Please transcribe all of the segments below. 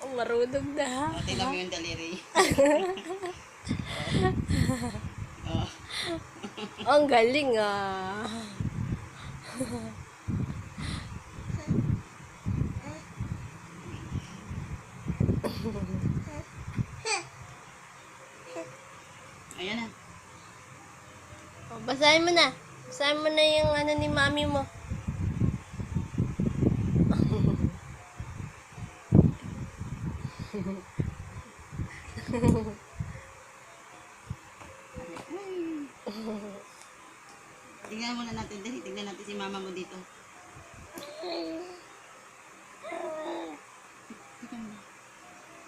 Oh, marunong na. O, tingnan mo yung daliri. Oh. Ang galing ah. Ayan na. Oh, basahin mo na. Basahin mo na yung ano ni mami mo. Tingnan muna natin. Dali, tingnan natin si mama mo dito.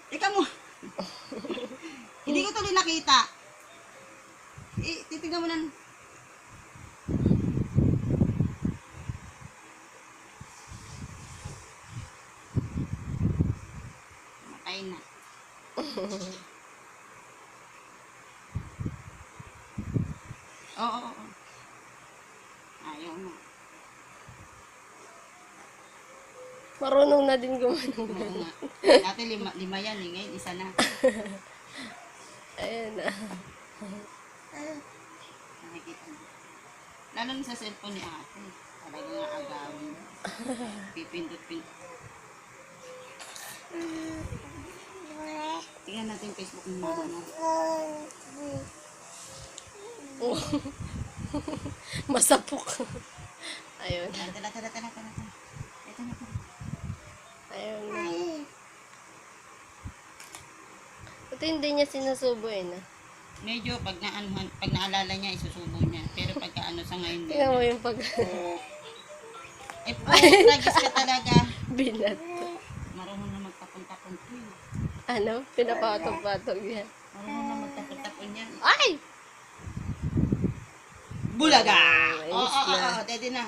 Ikaw mo. Hindi ko tuloy nakita. Titignan mo na. Matay na. Oo. Ayaw na. Marunong na din gumanong. Oo nga. Dati lima yan eh. Ngayon isa na. Ayan na. Nakikita mo. Lalo na sa cellphone ni ate. Talaga nga agawin. Pipindot-pindot. Tingnan natin yung Facebook ng mama mo. Masapok. Ayun. Tara. Ito na. Ayun na. Ito hindi niya sinusubo eh na. Medyo pag naalala niya, isusubo niya. Pero pagka ano sa ngayon, Tingnan mo yung pag... tragis ka talaga. Binat. Marunong na magtapon-tapon ko yun. Ano? Pinapatong-patong yan. Marunong na magtapon-tapon yan. Ay! Bulaga! Ayos na. Dede na.